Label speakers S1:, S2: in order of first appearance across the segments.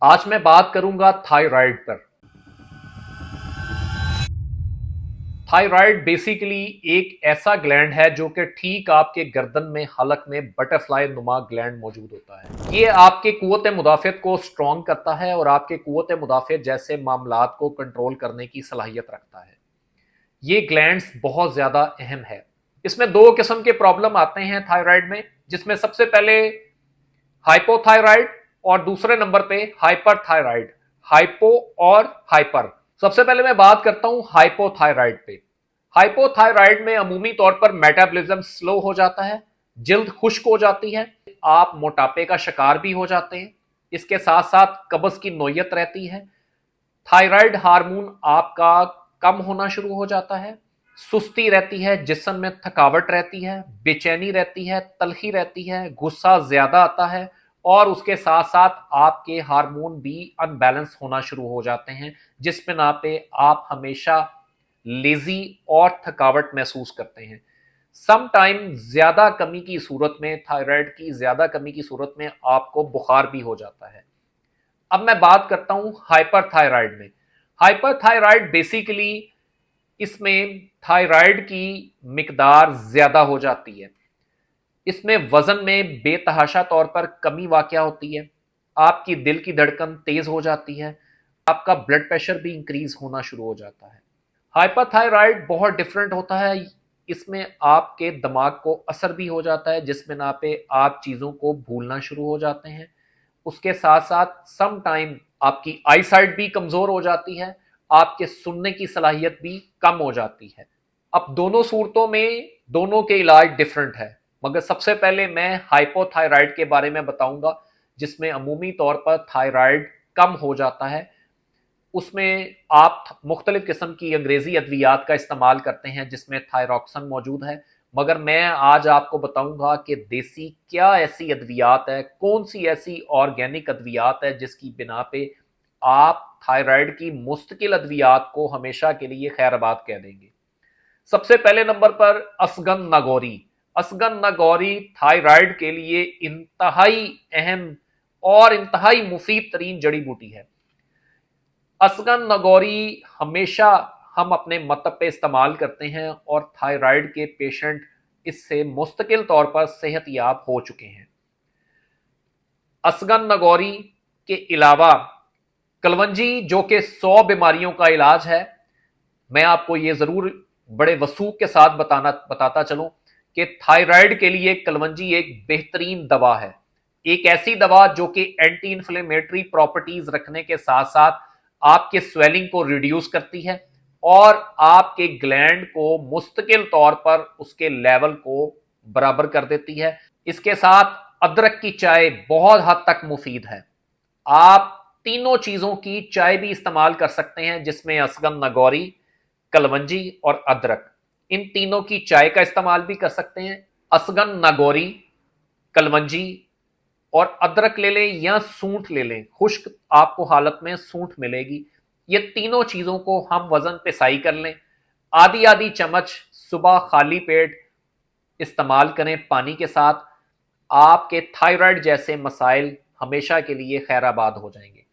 S1: आज मैं बात करूंगा थायराइड पर। थायराइड बेसिकली एक ऐसा ग्लैंड है जो कि ठीक आपके गर्दन में हलक में बटरफ्लाई नुमा ग्लैंड मौजूद होता है। ये आपके कुव्वत मुदाफ़ियत को स्ट्रॉन्ग करता है और आपके कुव्वत मुदाफ़ियत जैसे मामलात को कंट्रोल करने की सलाहियत रखता है। ये ग्लैंड्स बहुत ज्यादा अहम है। इसमें दो किस्म के प्रॉब्लम आते हैं थायराइड में, जिसमें सबसे पहले हाइपोथायराइड और दूसरे नंबर पे हाइपरथायराइड। हाइपो और हाइपर। सबसे पहले मैं बात करता हूं हाइपोथायराइड पे। हाइपोथायराइड में अमूमी तौर पर मेटाबॉलिज्म स्लो हो जाता है, जल्द खुश्क हो जाती है, आप मोटापे का शिकार भी हो जाते हैं। इसके साथ साथ कब्ज की नोयत रहती है। थायराइड हार्मोन आपका कम होना शुरू हो जाता है। सुस्ती रहती है, जिस्म में थकावट रहती है, बेचैनी रहती है, तलखी रहती है, गुस्सा ज्यादा आता है और उसके साथ साथ आपके हार्मोन भी अनबैलेंस होना शुरू हो जाते हैं, जिस बिना पे आप हमेशा लेजी और थकावट महसूस करते हैं। सम टाइम ज्यादा कमी की सूरत में, थायराइड की ज्यादा कमी की सूरत में आपको बुखार भी हो जाता है। अब मैं बात करता हूं हाइपरथायराइड में। हाइपरथायराइड बेसिकली इसमें थायराइड की मिकदार ज्यादा हो जाती है। इसमें वजन में बेतहाशा तौर पर कमी वाकया होती है। आपकी दिल की धड़कन तेज हो जाती है। आपका ब्लड प्रेशर भी इंक्रीज होना शुरू हो जाता है। हाइपरथायराइड बहुत डिफरेंट होता है। इसमें आपके दिमाग को असर भी हो जाता है, जिस बिना पे आप चीजों को भूलना शुरू हो जाते हैं। उसके साथ साथ सम टाइम आपकी आई साइट भी कमजोर हो जाती है। आपके सुनने की सलाहियत भी कम हो जाती है। अब दोनों सूरतों में दोनों के इलाज डिफरेंट है, मगर सबसे पहले मैं हाइपोथायराइड के बारे में बताऊंगा, जिसमें अमूमी तौर पर थायराइड कम हो जाता है। उसमें आप मुख्तलिफ किस्म की अंग्रेजी अद्वियात का इस्तेमाल करते हैं, जिसमें थायरॉक्सन मौजूद है। मगर मैं आज आपको बताऊंगा कि देसी क्या ऐसी अद्वियात है, कौन सी ऐसी ऑर्गेनिक अद्वियात है जिसकी बिना पे आप थायराइड की मुस्तकिल अद्वियात को हमेशा के लिए खैराबाद कह देंगे। सबसे पहले नंबर पर असगन नागौरी। असगन नागौरी थायराइड के लिए इंतहाई अहम और इंतहाई मुफीद तरीन जड़ी बूटी है। असगन नगौरी हमेशा हम अपने मतब पे इस्तेमाल करते हैं और थायराइड के पेशेंट इससे मुस्तकिल तौर पर सेहतयाब हो चुके हैं। असगन नगौरी के अलावा कलवंजी, जो कि 100 बीमारियों का इलाज है, मैं आपको ये जरूर बड़े वसूख के साथ बताता चलूं कि थायराइड के लिए कलवंजी एक बेहतरीन दवा है। एक ऐसी दवा जो कि एंटी इंफ्लेमेटरी प्रॉपर्टीज रखने के साथ साथ आपके स्वेलिंग को रिड्यूस करती है और आपके ग्लैंड को मुस्तकिल तौर पर उसके लेवल को बराबर कर देती है। इसके साथ अदरक की चाय बहुत हद तक मुफीद है। आप तीनों चीजों की चाय भी इस्तेमाल कर सकते हैं, जिसमें असगन नगौरी, कलवंजी और अदरक, इन तीनों की चाय का इस्तेमाल भी कर सकते हैं। असगन नागौरी, कलवंजी और अदरक ले लें या सूंठ ले लें, खुश्क आपको हालत में सूंठ मिलेगी। ये तीनों चीजों को हम वजन पिसाई कर लें, आधी आधी चम्मच सुबह खाली पेट इस्तेमाल करें पानी के साथ। आपके थायराइड जैसे मसाइल हमेशा के लिए खैराबाद हो जाएंगे।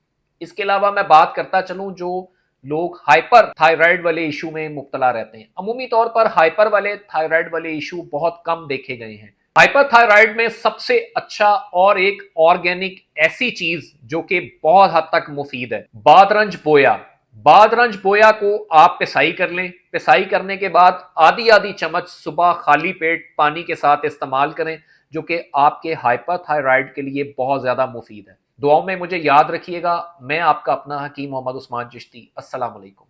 S1: इसके अलावा मैं बात करता चलूं जो लोग हाइपर थायराइड वाले इशू में मुब्तला रहते हैं। अमूमी तौर पर हाइपर वाले थायराइड वाले इशू बहुत कम देखे गए हैं। हाइपर थायराइड में सबसे अच्छा और एक ऑर्गेनिक ऐसी चीज जो कि बहुत हद तक मुफीद है, बादरंज बोया। बादरंज बोया को आप पिसाई कर लें। पिसाई करने के बाद आधी आधी चम्मच सुबह खाली पेट पानी के साथ इस्तेमाल करें, जो कि आपके हाइपरथायराइड के लिए बहुत ज्यादा मुफीद है। दुआओं में मुझे याद रखिएगा। मैं आपका अपना हकीम मोहम्मद उस्मान चिश्ती। अस्सलाम वालेकुम।